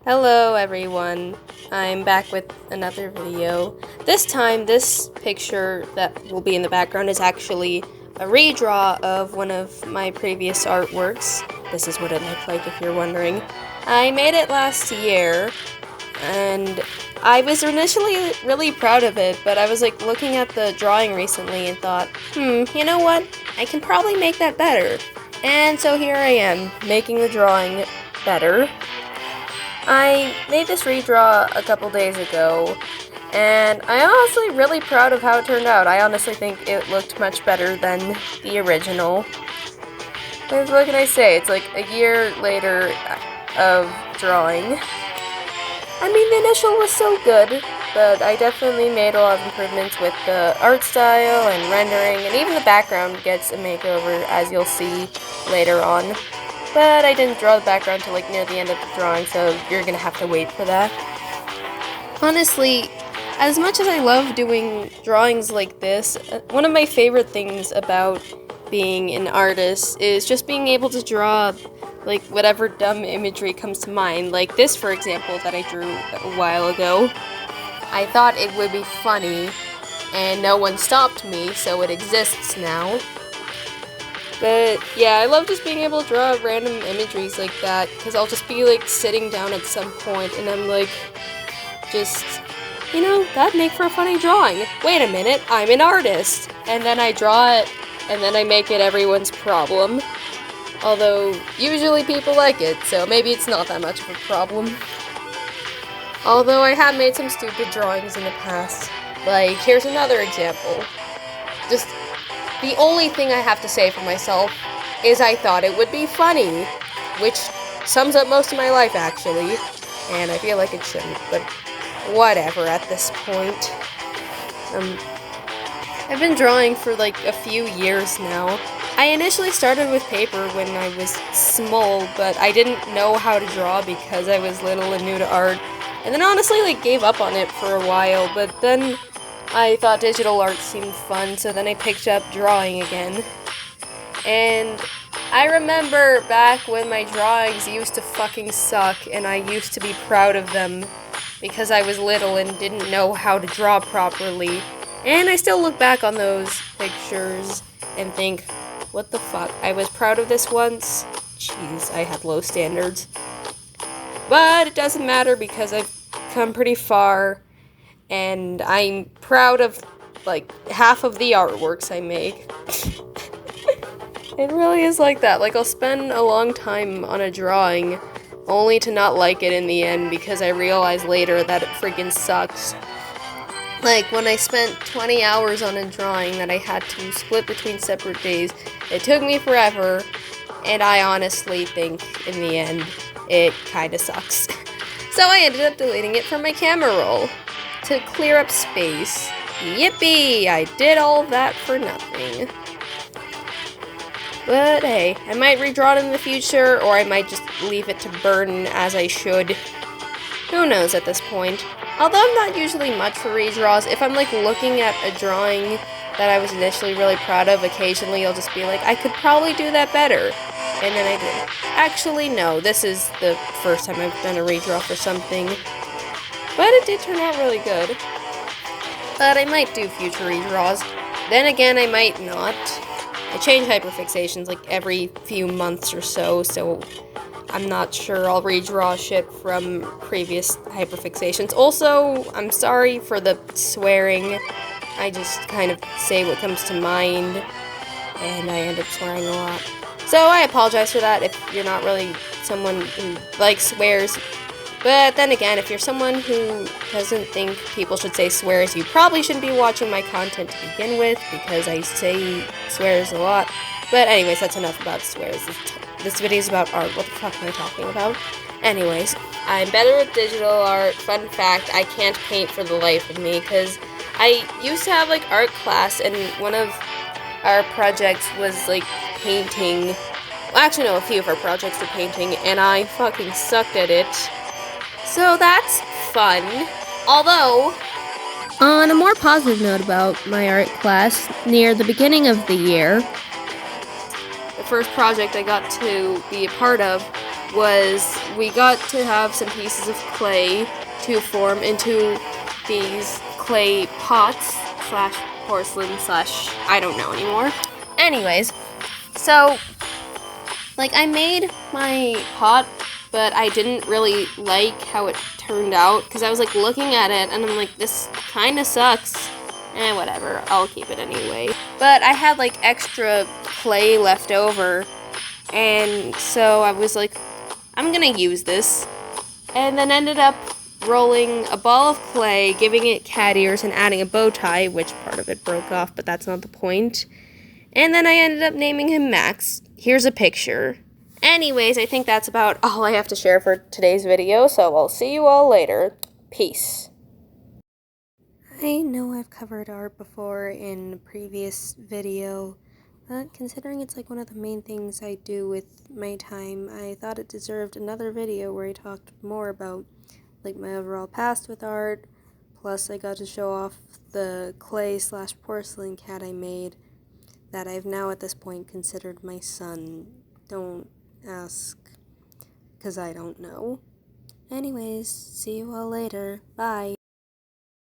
Hello everyone, I'm back with another video. This time, this picture that will be in the background is actually a redraw of one of my previous artworks. This is what it looked like if you're wondering. I made it last year, and I was initially really proud of it, but I was looking at the drawing recently and thought, you know what, I can probably make that better. And so here I am, making the drawing better. I made this redraw a couple days ago, and I'm honestly really proud of how it turned out. I honestly think it looked much better than the original. But what can I say? It's like a year later of drawing. I mean, the initial was so good, but I definitely made a lot of improvements with the art style and rendering, and even the background gets a makeover, as you'll see later on. But I didn't draw the background till near the end of the drawing, so you're gonna have to wait for that. Honestly, as much as I love doing drawings like this, one of my favorite things about being an artist is just being able to draw whatever dumb imagery comes to mind. Like this, for example, that I drew a while ago. I thought it would be funny, and no one stopped me, so it exists now. But yeah, I love just being able to draw random imageries like that, because I'll just be sitting down at some point and I'm that'd make for a funny drawing. Wait a minute, I'm an artist! And then I draw it, and then I make it everyone's problem. Although, usually people like it, so maybe it's not that much of a problem. Although I have made some stupid drawings in the past. Here's another example. The only thing I have to say for myself is I thought it would be funny, which sums up most of my life, actually, and I feel like it shouldn't, but whatever at this point. I've been drawing for a few years now. I initially started with paper when I was small, but I didn't know how to draw because I was little and new to art, and then honestly gave up on it for a while, but then I thought digital art seemed fun, so then I picked up drawing again. And I remember back when my drawings used to fucking suck, and I used to be proud of them because I was little and didn't know how to draw properly. And I still look back on those pictures and think, what the fuck, I was proud of this once? Jeez, I had low standards. But it doesn't matter because I've come pretty far. And I'm proud of, half of the artworks I make. It really is like that. I'll spend a long time on a drawing, only to not like it in the end, because I realize later that it freaking sucks. When I spent 20 hours on a drawing that I had to split between separate days, it took me forever, and I honestly think, in the end, it kinda sucks. So I ended up deleting it from my camera roll. To clear up space. Yippee! I did all that for nothing. But hey, I might redraw it in the future, or I might just leave it to burn as I should. Who knows at this point. Although I'm not usually much for redraws, if I'm looking at a drawing that I was initially really proud of, occasionally I'll just be I could probably do that better. And then I did. Actually, no, this is the first time I've done a redraw for something. But it did turn out really good. But I might do future redraws. Then again, I might not. I change hyperfixations every few months or so, so I'm not sure I'll redraw shit from previous hyperfixations. Also, I'm sorry for the swearing. I just kind of say what comes to mind, and I end up swearing a lot. So I apologize for that if you're not really someone who swears. But then again, if you're someone who doesn't think people should say swears, you probably shouldn't be watching my content to begin with, because I say swears a lot. But anyways, that's enough about swears. This video is about art. What the fuck am I talking about? Anyways, I'm better at digital art. Fun fact, I can't paint for the life of me, because I used to have art class, and one of our projects was painting. Well, actually no, a few of our projects were painting, and I fucking sucked at it. So that's fun. Although, on a more positive note about my art class, near the beginning of the year, the first project I got to be a part of was we got to have some pieces of clay to form into these clay pots slash porcelain slash I don't know anymore. Anyways, so like I made my pot, but I didn't really like how it turned out because I was like looking at it and I'm like, this kind of sucks. Whatever, I'll keep it anyway. But I had like extra clay left over, and so I was like, I'm gonna use this. And then ended up rolling a ball of clay, giving it cat ears, and adding a bow tie, which part of it broke off, but that's not the point. And then I ended up naming him Max. Here's a picture. Anyways, I think that's about all I have to share for today's video, so I'll see you all later. Peace. I know I've covered art before in a previous video, but considering it's like one of the main things I do with my time, I thought it deserved another video where I talked more about like my overall past with art, plus I got to show off the clay slash porcelain cat I made that I've now at this point considered my son. Don't ask, because I don't know. Anyways, see you all later. Bye.